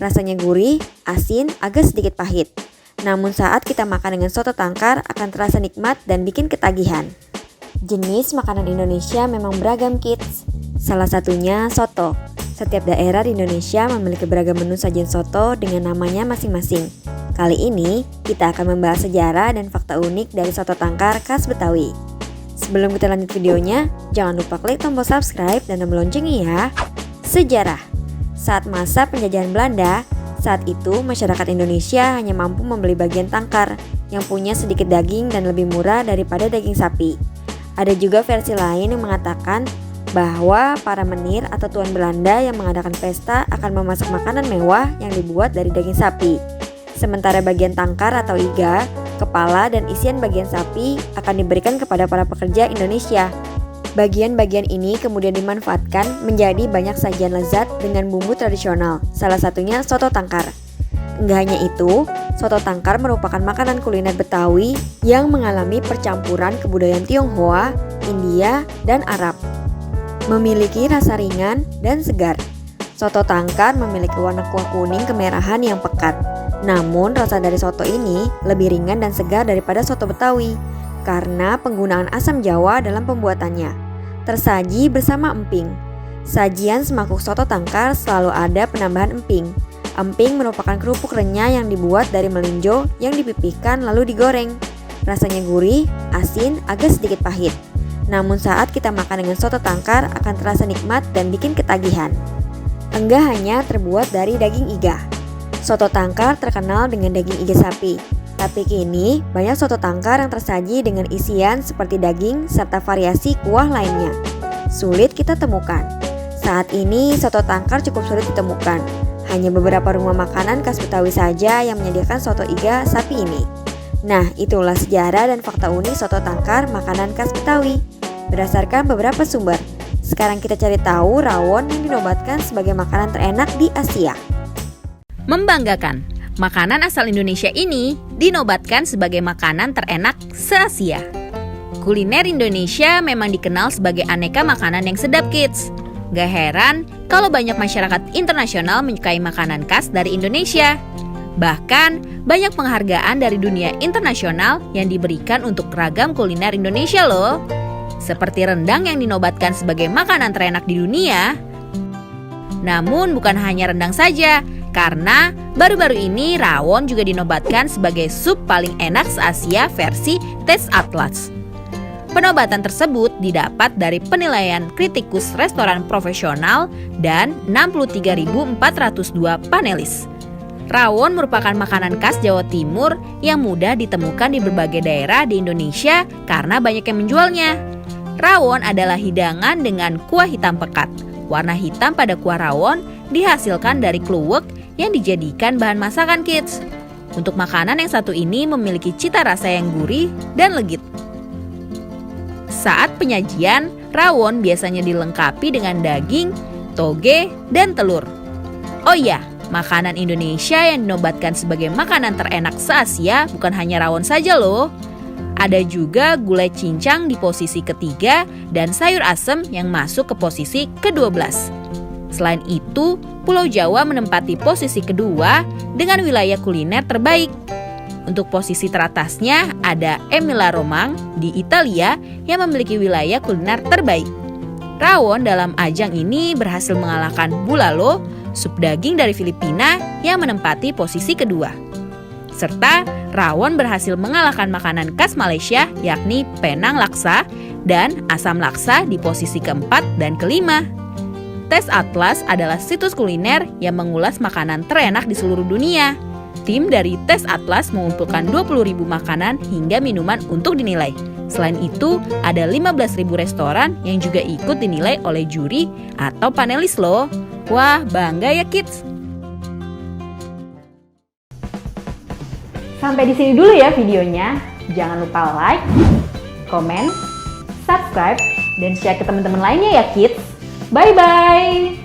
Rasanya gurih, asin, agak sedikit pahit. Namun saat kita makan dengan soto tangkar akan terasa nikmat dan bikin ketagihan. Jenis makanan Indonesia memang beragam, kids. Salah satunya soto. Setiap daerah di Indonesia memiliki beragam menu sajian soto dengan namanya masing-masing. Kali ini kita akan membahas sejarah dan fakta unik dari soto tangkar khas Betawi. Sebelum kita lanjut videonya, jangan lupa klik tombol subscribe dan tombol loncengnya ya. Sejarah. Saat masa penjajahan Belanda, saat itu masyarakat Indonesia hanya mampu membeli bagian tangkar yang punya sedikit daging dan lebih murah daripada daging sapi. Ada juga versi lain yang mengatakan bahwa para menir atau tuan Belanda yang mengadakan pesta akan memasak makanan mewah yang dibuat dari daging sapi. Sementara bagian tangkar atau iga, kepala dan isian bagian sapi akan diberikan kepada para pekerja Indonesia. Bagian-bagian ini kemudian dimanfaatkan menjadi banyak sajian lezat dengan bumbu tradisional, salah satunya soto tangkar. Enggak hanya itu, soto tangkar merupakan makanan kuliner Betawi yang mengalami percampuran kebudayaan Tionghoa, India, dan Arab. Memiliki rasa ringan dan segar. Soto tangkar memiliki warna kuah kuning kemerahan yang pekat. Namun rasa dari soto ini lebih ringan dan segar daripada soto Betawi karena penggunaan asam jawa dalam pembuatannya. Tersaji bersama emping. Sajian semangkuk soto tangkar selalu ada penambahan emping. Emping merupakan kerupuk renyah yang dibuat dari melinjo yang dipipihkan lalu digoreng. Rasanya gurih, asin, agak sedikit pahit. Namun saat kita makan dengan soto tangkar akan terasa nikmat dan bikin ketagihan. Enggak hanya terbuat dari daging iga. Soto tangkar terkenal dengan daging iga sapi. Tapi kini banyak soto tangkar yang tersaji dengan isian seperti daging serta variasi kuah lainnya. Sulit kita temukan. Saat ini soto tangkar cukup sulit ditemukan. Hanya beberapa rumah makanan khas Betawi saja yang menyediakan soto iga sapi ini. Nah, itulah sejarah dan fakta unik soto tangkar makanan khas Betawi. Berdasarkan beberapa sumber. Sekarang kita cari tahu rawon yang dinobatkan sebagai makanan terenak di Asia. Membanggakan, makanan asal Indonesia ini dinobatkan sebagai makanan terenak se-Asia. Kuliner Indonesia memang dikenal sebagai aneka makanan yang sedap, kids. Gak heran kalau banyak masyarakat internasional menyukai makanan khas dari Indonesia. Bahkan banyak penghargaan dari dunia internasional yang diberikan untuk ragam kuliner Indonesia loh. Seperti rendang yang dinobatkan sebagai makanan terenak di dunia. Namun bukan hanya rendang saja, karena baru-baru ini rawon juga dinobatkan sebagai sup paling enak se-Asia versi Taste Atlas. Penobatan tersebut didapat dari penilaian kritikus restoran profesional dan 63.402 panelis. Rawon merupakan makanan khas Jawa Timur yang mudah ditemukan di berbagai daerah di Indonesia karena banyak yang menjualnya. Rawon adalah hidangan dengan kuah hitam pekat. Warna hitam pada kuah rawon dihasilkan dari kluwek yang dijadikan bahan masakan, kids. Untuk makanan yang satu ini memiliki cita rasa yang gurih dan legit. Saat penyajian, rawon biasanya dilengkapi dengan daging, toge, dan telur. Oh iya, makanan Indonesia yang dinobatkan sebagai makanan terenak se-Asia bukan hanya rawon saja loh. Ada juga gulai cincang di posisi ketiga dan sayur asem yang masuk ke posisi ke-12. Selain itu, Pulau Jawa menempati posisi kedua dengan wilayah kuliner terbaik. Untuk posisi teratasnya ada Emilia-Romagna di Italia yang memiliki wilayah kuliner terbaik. Rawon dalam ajang ini berhasil mengalahkan bulalo, sup daging dari Filipina yang menempati posisi kedua. Serta rawon berhasil mengalahkan makanan khas Malaysia yakni Penang Laksa dan Asam Laksa di posisi keempat dan kelima. Taste Atlas adalah situs kuliner yang mengulas makanan terenak di seluruh dunia. Tim dari Taste Atlas mengumpulkan 20.000 makanan hingga minuman untuk dinilai. Selain itu, ada 15.000 restoran yang juga ikut dinilai oleh juri atau panelis loh. Wah, bangga ya, kids! Sampai di sini dulu ya videonya. Jangan lupa like, komen, subscribe, dan share ke teman-teman lainnya ya, kids. Bye-bye!